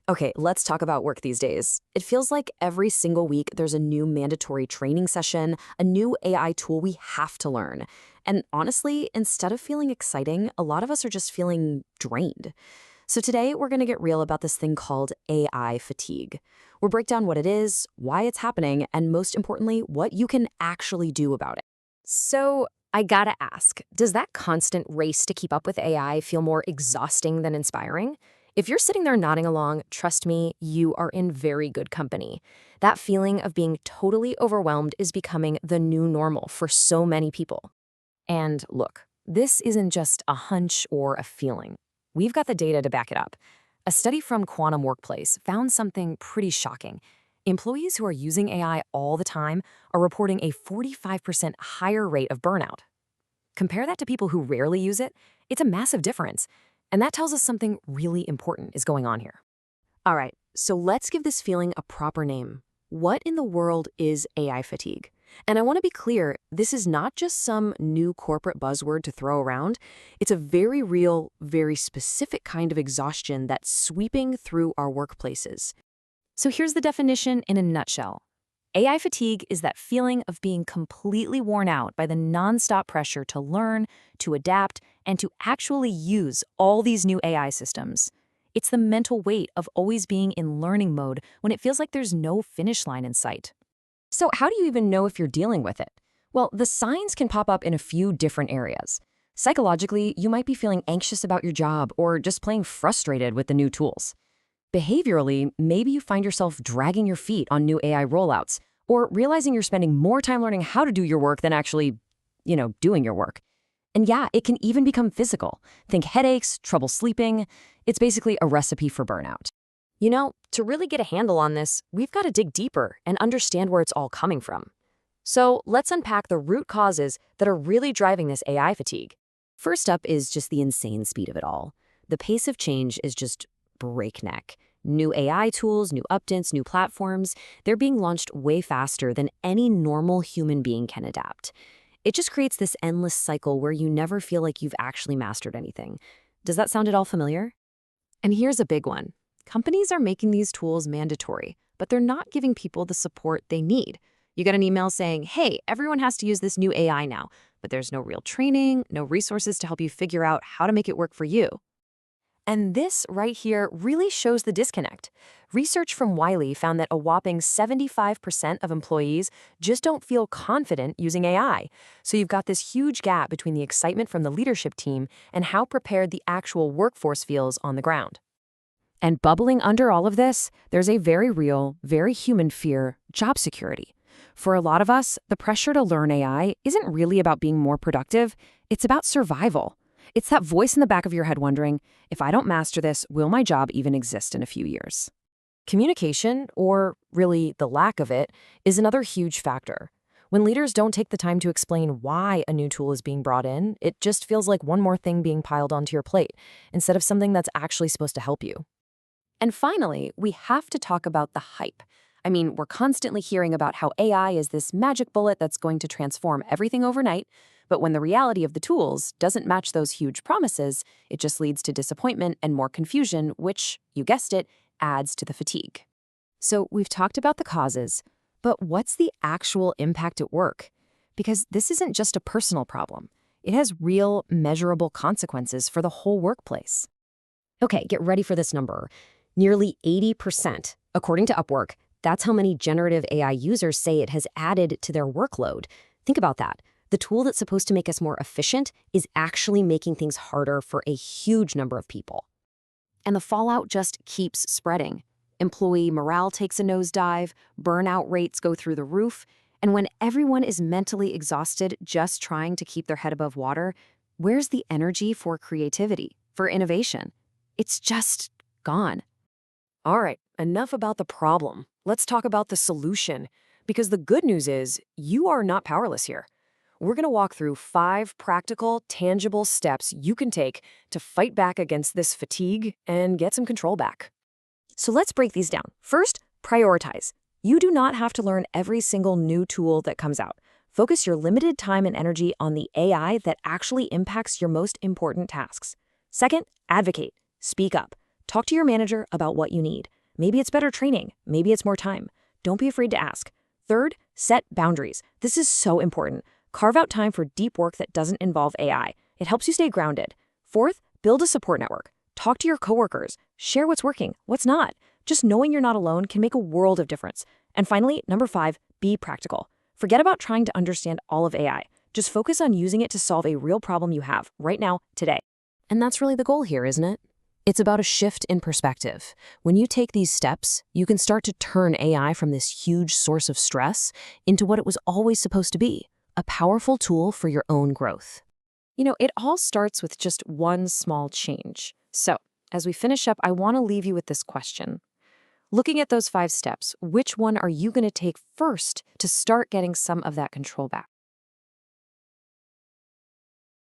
Okay, let's talk about work these days. It feels like every single week there's a new mandatory training session, a new AI tool we have to learn. And honestly, instead of feeling exciting, a lot of us are just feeling drained. So today we're going to get real about this thing called AI fatigue. We'll break down what it is, why it's happening, and most importantly, what you can actually do about it. So, I gotta ask, does that constant race to keep up with AI feel more exhausting than inspiring? If you're sitting there nodding along, trust me, you are in very good company. That feeling of being totally overwhelmed is becoming the new normal for so many people. And look, this isn't just a hunch or a feeling. We've got the data to back it up. A study from Quantum Workplace found something pretty shocking. Employees who are using AI all the time are reporting a 45% higher rate of burnout. Compare that to people who rarely use it, it's a massive difference. And that tells us something really important is going on here. All right, so let's give this feeling a proper name. What in the world is AI fatigue? And I want to be clear, this is not just some new corporate buzzword to throw around. It's a very real, very specific kind of exhaustion that's sweeping through our workplaces. So here's the definition in a nutshell. AI fatigue is that feeling of being completely worn out by the nonstop pressure to learn, to adapt, and to actually use all these new AI systems. It's the mental weight of always being in learning mode when it feels like there's no finish line in sight. So how do you even know if you're dealing with it? Well, the signs can pop up in a few different areas. Psychologically, you might be feeling anxious about your job or just plain frustrated with the new tools. Behaviorally, maybe you find yourself dragging your feet on new AI rollouts or realizing you're spending more time learning how to do your work than actually, doing your work. And yeah, it can even become physical. Think headaches, trouble sleeping. It's basically a recipe for burnout. To really get a handle on this, we've got to dig deeper and understand where it's all coming from. So let's unpack the root causes that are really driving this AI fatigue. First up is just the insane speed of it all. The pace of change is just breakneck. New AI tools, new updates, new platforms, they're being launched way faster than any normal human being can adapt. It just creates this endless cycle where you never feel like you've actually mastered anything. Does that sound at all familiar? And here's a big one. Companies are making these tools mandatory, but they're not giving people the support they need. You get an email saying, hey, everyone has to use this new AI now, but there's no real training, no resources to help you figure out how to make it work for you. And this right here really shows the disconnect. Research from Wiley found that a whopping 75% of employees just don't feel confident using AI. So you've got this huge gap between the excitement from the leadership team and how prepared the actual workforce feels on the ground. And bubbling under all of this, there's a very real, very human fear, job security. For a lot of us, the pressure to learn AI isn't really about being more productive, it's about survival. It's that voice in the back of your head wondering, if I don't master this, will my job even exist in a few years? Communication, or really the lack of it, is another huge factor. When leaders don't take the time to explain why a new tool is being brought in, it just feels like one more thing being piled onto your plate, instead of something that's actually supposed to help you. And finally, we have to talk about the hype. I mean, we're constantly hearing about how AI is this magic bullet that's going to transform everything overnight, but when the reality of the tools doesn't match those huge promises, it just leads to disappointment and more confusion, which, you guessed it, adds to the fatigue. So we've talked about the causes, but what's the actual impact at work? Because this isn't just a personal problem. It has real, measurable consequences for the whole workplace. Okay, get ready for this number. Nearly 80%, according to Upwork, that's how many generative AI users say it has added to their workload. Think about that. The tool that's supposed to make us more efficient is actually making things harder for a huge number of people. And the fallout just keeps spreading. Employee morale takes a nosedive, burnout rates go through the roof, and when everyone is mentally exhausted just trying to keep their head above water, where's the energy for creativity, for innovation? It's just gone. All right, enough about the problem. Let's talk about the solution. Because the good news is, you are not powerless here. We're going to walk through 5 practical, tangible steps you can take to fight back against this fatigue and get some control back. So let's break these down. First, prioritize. You do not have to learn every single new tool that comes out. Focus your limited time and energy on the AI that actually impacts your most important tasks. Second, advocate. Speak up. Talk to your manager about what you need. Maybe it's better training. Maybe it's more time. Don't be afraid to ask. Third, set boundaries. This is so important. Carve out time for deep work that doesn't involve AI. It helps you stay grounded. Fourth, build a support network. Talk to your coworkers. Share what's working, what's not. Just knowing you're not alone can make a world of difference. And finally, number 5, be practical. Forget about trying to understand all of AI. Just focus on using it to solve a real problem you have right now, today. And that's really the goal here, isn't it? It's about a shift in perspective. When you take these steps, you can start to turn AI from this huge source of stress into what it was always supposed to be, a powerful tool for your own growth. It all starts with just one small change. So, as we finish up, I want to leave you with this question. Looking at those 5 steps, which one are you going to take first to start getting some of that control back?